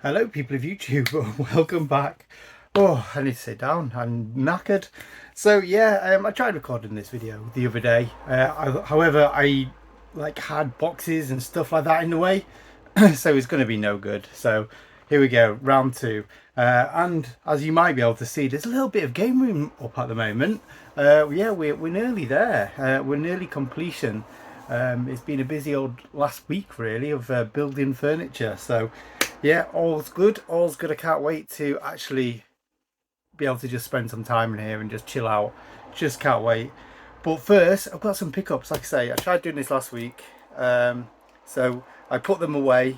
Hello people of YouTube, welcome back. Oh, I need to sit down, I'm knackered. So yeah, I tried recording this video the other day. However, I had boxes and stuff like that in the way, so it's going to be no good. So here we go, round two. And as you might be able to see, there's a little bit of game room up at the moment. Yeah, we're nearly there. We're nearly completion. It's been a busy old last week really of building furniture. So yeah, all's good. All's good. I can't wait to actually be able to just spend some time in here and just chill out. Just can't wait. But first, I've got some pickups. Like I say, I tried doing this last week. So I put them away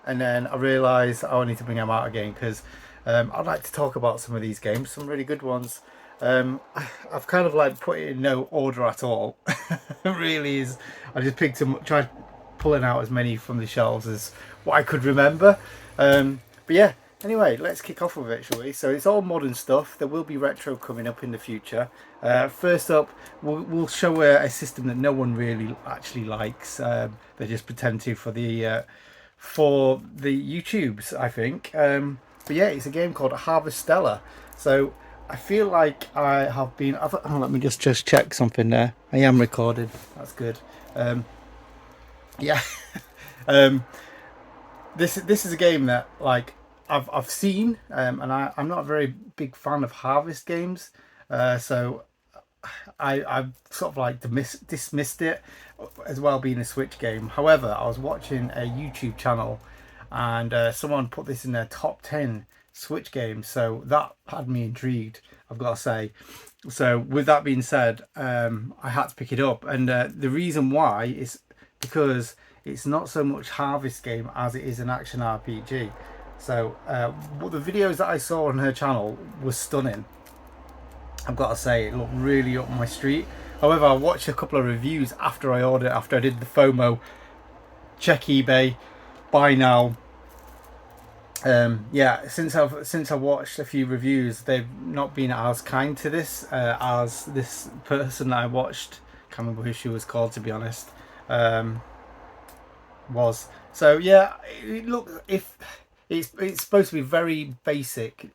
and then I realised I need to bring them out again because I'd like to talk about some of these games, some really good ones. I've kind of put it in no order at all. It really is. I just picked them, tried pulling out as many from the shelves as what I could remember. But yeah, anyway, let's kick off with it, shall we? So it's all modern stuff. There will be retro coming up in the future. First up, we'll show a system that no one really actually likes. They just pretend to for the YouTubes, I think. But yeah, it's a game called Stella. So I feel like I have been. Let me just check something there. I am recorded. That's good. Yeah. This is a game that I've seen, and I'm not a very big fan of harvest games, so I've sort of dismissed it as well being a Switch game. However, I was watching a YouTube channel and someone put this in their top 10 Switch games, so that had me intrigued, I've got to say. So with that being said, I had to pick it up, and the reason why is because it's not so much harvest game as it is an action RPG. So the videos that I saw on her channel was stunning. I've got to say, it looked really up my street. However, I watched a couple of reviews after I ordered, after I did the FOMO, check eBay, buy now. Yeah, since I've watched a few reviews, they've not been as kind to this as this person that I watched. Can't remember who she was called, to be honest. Was so yeah. Look, if it's supposed to be very basic,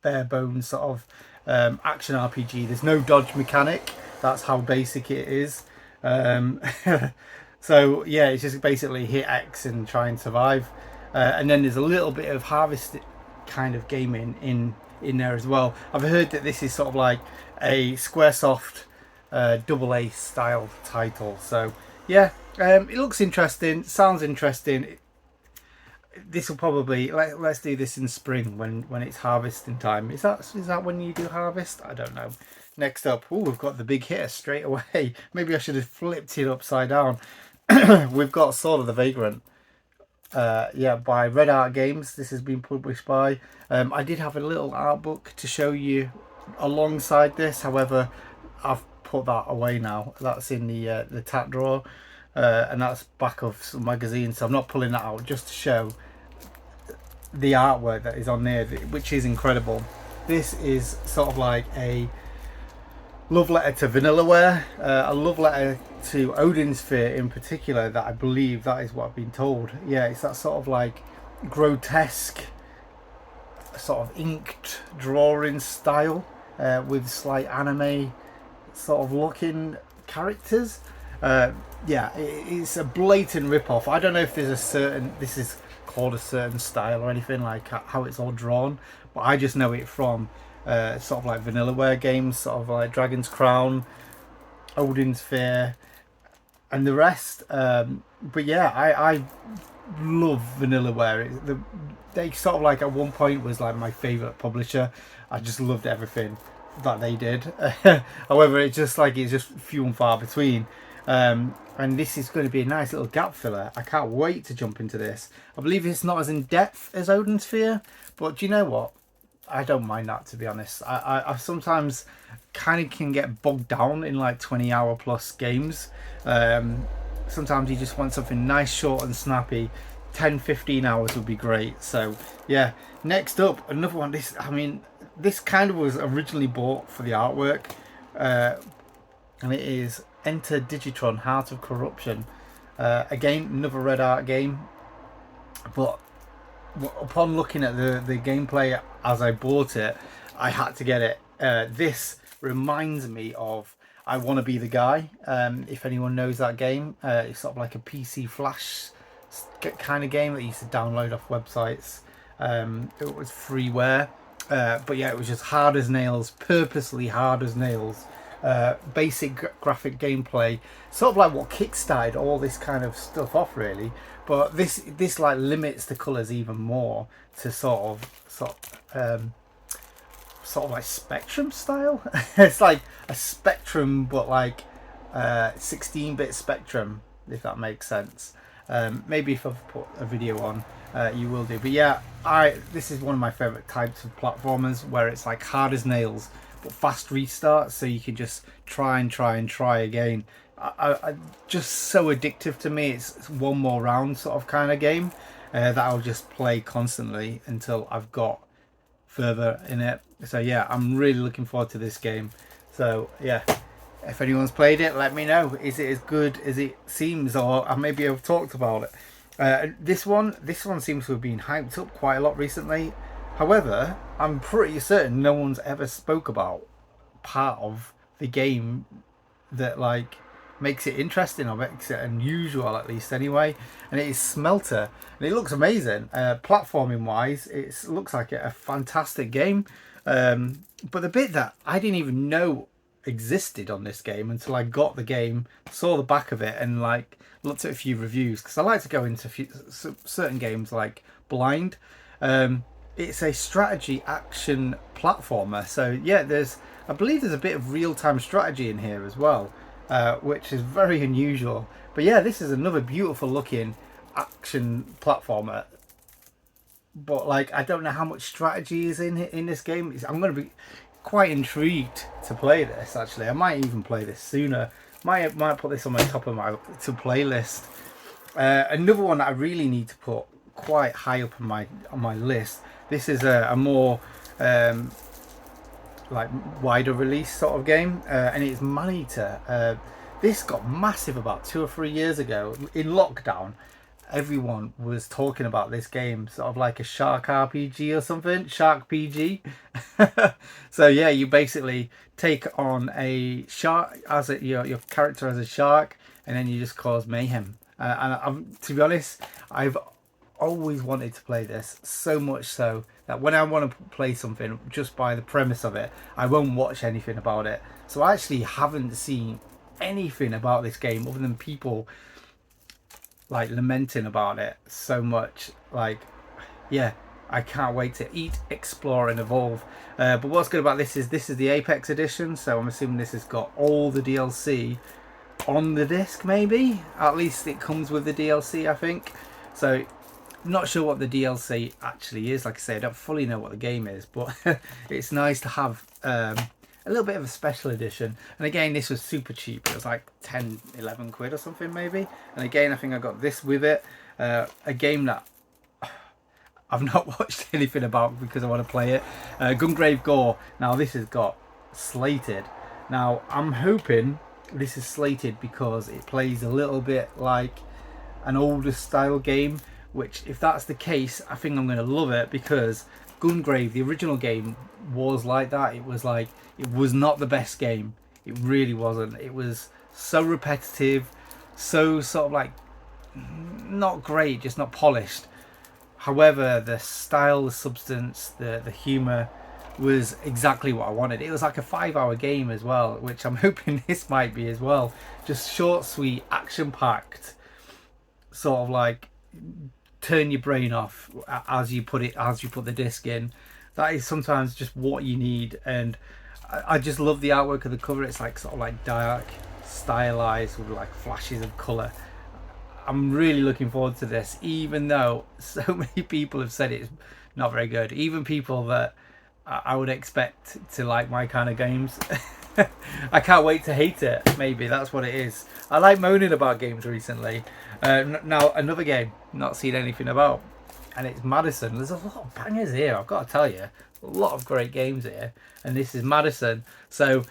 bare bones sort of action RPG. There's no dodge mechanic. That's how basic it is. So yeah, it's just basically hit X and try and survive. And then there's a little bit of harvest kind of gaming in there as well. I've heard that this is sort of like a Squaresoft AA style title. So yeah, it looks interesting, sounds interesting. This will probably let's do this in spring when it's harvesting time. Is that when you do harvest? I don't know. Next up, we've got the big hitter straight away. Maybe I should have flipped it upside down. We've got Sword of the Vagrant. Yeah, by Red Art Games. This has been published by. I did have a little art book to show you alongside this. However, I've put that away now. That's in the tat drawer, and that's back of some magazines. So I'm not pulling that out, just to show the artwork that is on there, which is incredible. This is sort of like a love letter to Vanillaware, a love letter to Odin Sphere in particular, that I believe that is what I've been told. Yeah, it's that sort of like grotesque, sort of inked drawing style with slight anime sort of looking characters. Yeah, it's a blatant rip-off. I don't know if this is called a certain style or anything, like how it's all drawn, but I just know it from sort of like Vanillaware games, sort of like Dragon's Crown, Odin Sphere, and the rest. But yeah, I love Vanillaware. They sort of like at one point was like my favourite publisher. I just loved everything that they did. However, it's just few and far between. And this is going to be a nice little gap filler. I can't wait to jump into this. I believe it's not as in depth as Odin Sphere, but do you know what? I don't mind that, to be honest. I sometimes kind of can get bogged down in like 20-hour plus games. Sometimes you just want something nice, short and snappy. 10-15 hours would be great. So yeah, next up, another one. This kind of was originally bought for the artwork, and it is Enter Digitron, Heart of Corruption. Again, another Red Art game, but upon looking at the gameplay as I bought it, I had to get it. This reminds me of I Want to Be the Guy. If anyone knows that game, it's sort of like a PC Flash kind of game that you used to download off websites. It was freeware, but yeah, it was just hard as nails, purposely hard as nails. Basic graphic gameplay, sort of like what kickstarted all this kind of stuff off, really. But this like limits the colours even more to sort of like Spectrum style. It's like a Spectrum, but like 16-bit Spectrum, if that makes sense. Maybe if I've put a video on, you will do. But yeah, this is one of my favourite types of platformers, where it's like hard as nails but fast restarts, so you can just try again. I just so addictive to me. It's one more round sort of kind of game that I'll just play constantly until I've got further in it. So yeah, I'm really looking forward to this game. So yeah, if anyone's played it, let me know. Is it as good as it seems, or maybe I've talked about it. This one seems to have been hyped up quite a lot recently. However, I'm pretty certain no one's ever spoke about part of the game that like makes it interesting, or makes it unusual, at least anyway. And it is Smelter, and it looks amazing. Platforming wise, it looks like a fantastic game. But the bit that I didn't even know existed on this game until I got the game, saw the back of it, and like looked at a few reviews, because I like to go into certain games like blind. It's a strategy action platformer, so yeah, I believe there's a bit of real-time strategy in here as well, which is very unusual. But yeah, this is another beautiful looking action platformer, but like I don't know how much strategy is in this game. I'm going to be quite intrigued to play this. Actually, I might even play this sooner. Might put this on my top of my play list. Another one that I really need to put quite high up on my list. This is a more like wider release sort of game, and it's Maneater. This got massive about 2 or 3 years ago in lockdown. Everyone was talking about this game, sort of like a shark RPG or something, shark PG. So yeah, you basically take on a shark as your character as a shark, and then you just cause mayhem. To be honest, I've always wanted to play this, so much so that when I want to play something just by the premise of it, I won't watch anything about it. So I actually haven't seen anything about this game other than people like lamenting about it so much. Like, yeah, I can't wait to eat, explore and evolve. But what's good about this is the Apex edition, so I'm assuming this has got all the DLC on the disc. Maybe at least it comes with the DLC, I think. So I'm not sure what the DLC actually is. Like I say, I don't fully know what the game is, but it's nice to have a little bit of a special edition. And again, this was super cheap. It was like 10, 11 quid or something maybe. And again, I think I got this with it. A game that I've not watched anything about because I want to play it. Gungrave Gore. Now this has got slated. Now I'm hoping this is slated because it plays a little bit like an older style game, which if that's the case, I think I'm going to love it, because Gungrave, the original game, was like that. It was not the best game. It really wasn't. It was so repetitive, so sort of like not great, just not polished. However, the style, the substance, the humour was exactly what I wanted. It was like a 5-hour game as well, which I'm hoping this might be as well. Just short, sweet, action-packed, sort of like turn your brain off as you put the disc in. That is sometimes just what you need, and I just love the artwork of the cover. It's like sort of like dark, stylized with like flashes of color. I'm really looking forward to this, even though so many people have said it's not very good. Even people that I would expect to like my kind of games. I can't wait to hate it. Maybe that's what it is. I like moaning about games recently. Now another game not seen anything about, and it's Madison. There's a lot of bangers here, I've got to tell you. A lot of great games here, and this is Madison. So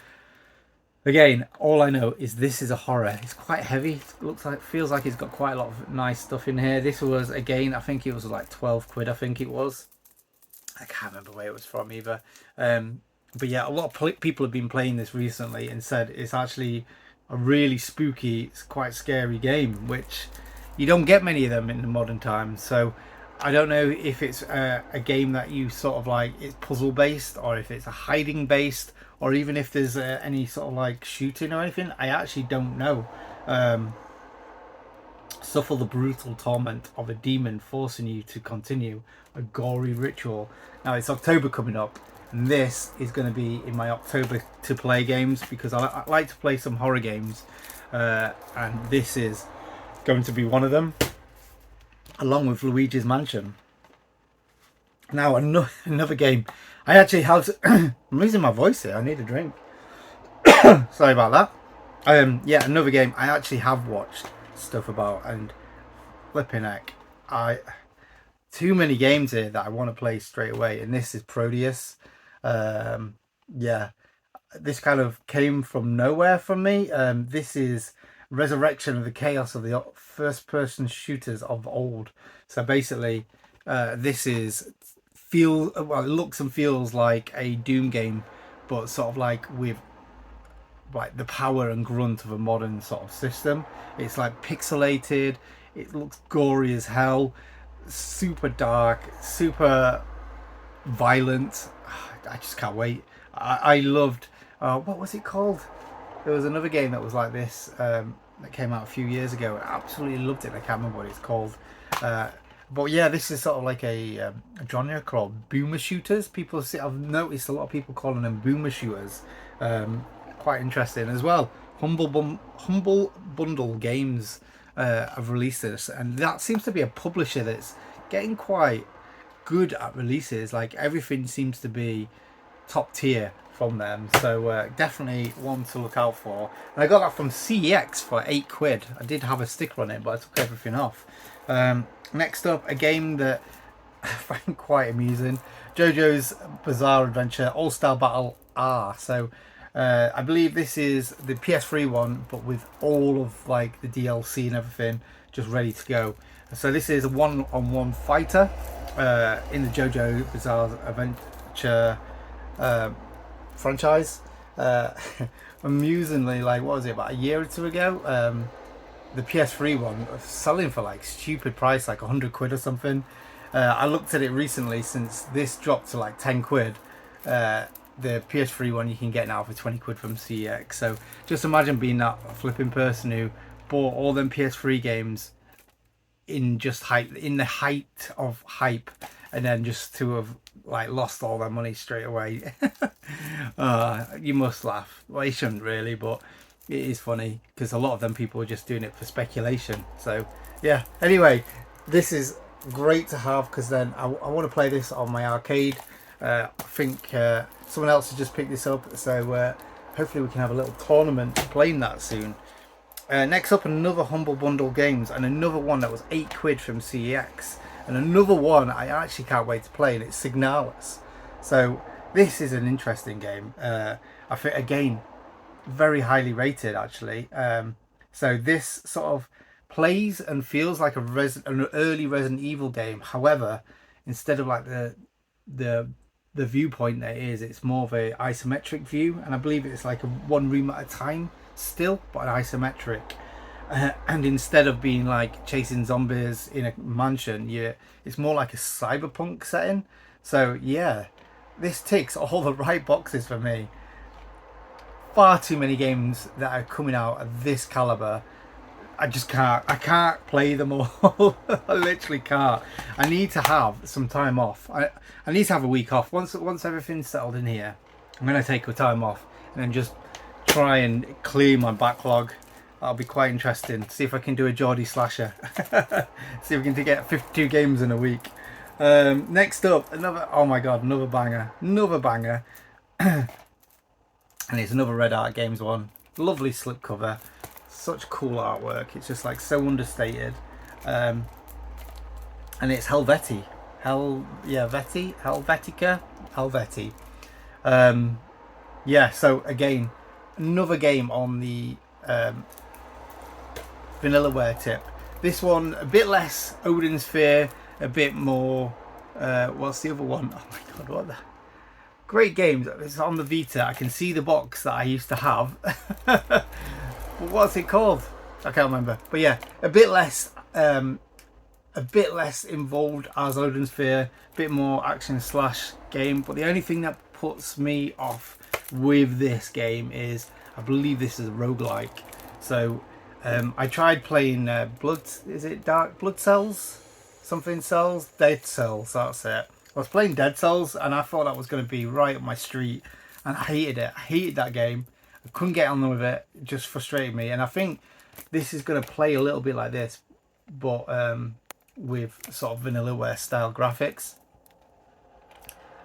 Again, all I know is this is a horror. It's quite heavy. It looks like, feels like it's got quite a lot of nice stuff in here. This was, again, I think it was like 12 quid, I think it was. I can't remember where it was from either. But yeah, a lot of people have been playing this recently and said it's actually a really spooky, it's quite scary game, which you don't get many of them in the modern times. So I don't know if it's a game that you sort of like, it's puzzle based, or if it's a hiding based, or even if there's any sort of like shooting or anything. I actually don't know. Suffer the brutal torment of a demon forcing you to continue a gory ritual. Now it's October coming up, and this is going to be in my October to play games, because I like to play some horror games, and this is going to be one of them, along with Luigi's Mansion. Now another game. I actually have to I'm losing my voice here. I need a drink. Sorry about that. Yeah, another game I actually have watched stuff about, and flipping heck, too many games here that I want to play straight away, and this is Proteus. Yeah, this kind of came from nowhere from me. This is resurrection of the chaos of the first person shooters of old. So basically, this is it looks and feels like a Doom game, but sort of like with like the power and grunt of a modern sort of system. It's like pixelated, it looks gory as hell, super dark, super violent. I just can't wait. I loved what was it called? There was another game that was like this, that came out a few years ago. I absolutely loved it. I can't remember what it's called. But yeah, this is sort of like a genre called boomer shooters. I've noticed a lot of people calling them boomer shooters. Quite interesting as well. Humble Bundle Games have released this, and that seems to be a publisher that's getting quite good at releases. Like everything seems to be top tier from them, so definitely one to look out for. And I got that from CEX for 8 quid. I did have a sticker on it, but I took everything off. Next up, a game that I find quite amusing, JoJo's Bizarre Adventure All Star Battle R. So I believe this is the PS3 one, but with all of like the DLC and everything just ready to go. So this is a one-on-one fighter in the JoJo Bizarre Adventure franchise. Amusingly, like what was it, about a year or two ago, the PS3 one was selling for like stupid price, like 100 quid or something. I looked at it recently, since this dropped to like 10 quid. The PS3 one you can get now for 20 quid from CEX. So just imagine being that flipping person who bought all them PS3 games in the height of hype, and then just to have like lost all their money straight away. You must laugh. Well, you shouldn't really, but it is funny, because a lot of them people are just doing it for speculation. So yeah, anyway, this is great to have, because then I want to play this on my arcade. I think someone else has just picked this up, so hopefully we can have a little tournament playing that soon. Next up, another Humble Bundle Games, and another one that was 8 quid from CEX, and another one I actually can't wait to play, and it's Signalis. So this is an interesting game. I think, again, very highly rated actually. So this sort of plays and feels like an early Resident Evil game. However, instead of like the viewpoint there is, it's more of a isometric view, and I believe it's like a one room at a time still, but isometric. And instead of being like chasing zombies in a mansion, it's more like a cyberpunk setting. So yeah, this ticks all the right boxes for me. Far too many games that are coming out of this caliber. I can't play them all. I literally can't. I need to have some time off. I need to have a week off. Once everything's settled in here, I'm going to take a time off and then just try and clear my backlog. That'll be quite interesting. See if I can do a Geordie slasher. See if we can get 52 games in a week. Next up, oh my god, another banger. And it's another Red Art Games one. Lovely slipcover. Such cool artwork. It's just like so understated. And it's Helvetica. Helvetica. Yeah, so again, another game on the Vanillaware tip. This one a bit less Odin's Sphere, a bit more. What's the other one? Oh my god, what the? Great games. It's on the Vita. I can see the box that I used to have. What's it called? I can't remember. But yeah, a bit less involved as Odin's Sphere, a bit more action slash game. But the only thing that puts me off with this game is I believe this is a roguelike. So I tried playing Blood Cells? Something Cells? Dead Cells, that's it. I was playing Dead Cells and I thought that was going to be right up my street, and I hated it. I hated that game. I couldn't get on with it. It just frustrated me, and I think this is going to play a little bit like this, but with sort of Vanillaware style graphics.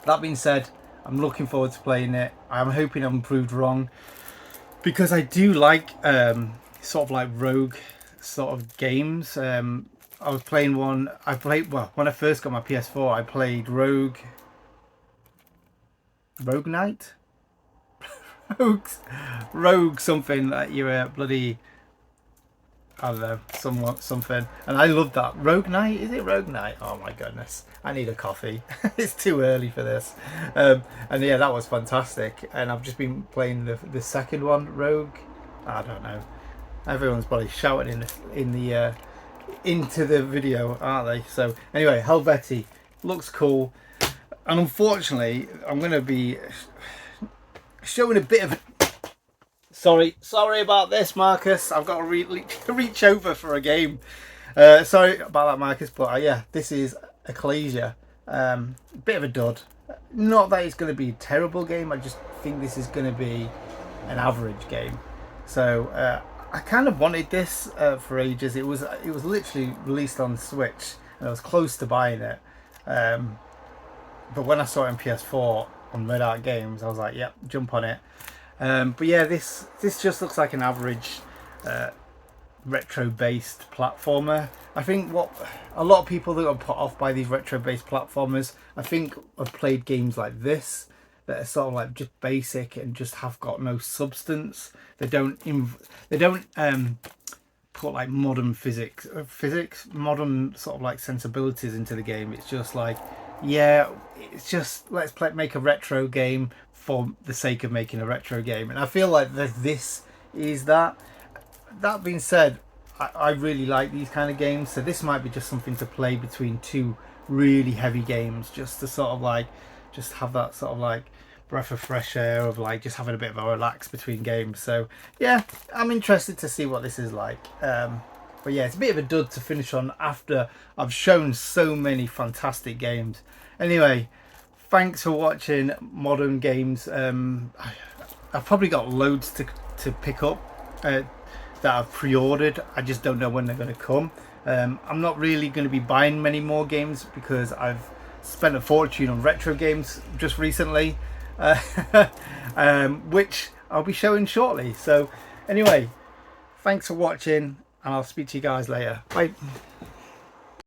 That being said, I'm looking forward to playing it. I'm hoping I'm proved wrong, because I do like sort of like rogue sort of games. I was playing one. When I first got my PS4, I played Rogue Knight, Rogue something that you're a bloody, I don't know, something, and I loved that. Rogue Knight, is it Rogue Knight? Oh my goodness, I need a coffee. It's too early for this. And yeah, that was fantastic. And I've just been playing the second one, Rogue. I don't know. Everyone's probably shouting into the video, aren't they? So anyway, Helvetica looks cool, and unfortunately I'm going to be showing a bit of sorry about this, Marcus. I've got to reach over for a game. Sorry about that, Marcus, but yeah, this is Ecclesia. Bit of a dud. Not that it's going to be a terrible game, I just think this is going to be an average game. So I kind of wanted this for ages. It was literally released on Switch, and I was close to buying it. But when I saw it on PS4 on Red Art Games, I was like, yep, jump on it. But yeah, this just looks like an average retro-based platformer. I think what a lot of people that are put off by these retro-based platformers, I think have played games like this that are sort of like just basic and just have got no substance. They don't put like modern physics, modern sort of like sensibilities into the game. It's just like, yeah, it's just make a retro game for the sake of making a retro game. And I feel like this is that. That being said, I really like these kind of games, so this might be just something to play between two really heavy games, just to sort of like just have that sort of like breath of fresh air of like just having a bit of a relax between games. So yeah, I'm interested to see what this is like. But yeah, it's a bit of a dud to finish on after I've shown so many fantastic games. Anyway, thanks for watching Modern Games. I've probably got loads to pick up that I've pre-ordered. I just don't know when they're going to come. I'm not really going to be buying many more games because I've spent a fortune on retro games just recently, which I'll be showing shortly. So anyway, thanks for watching, and I'll speak to you guys later. Bye.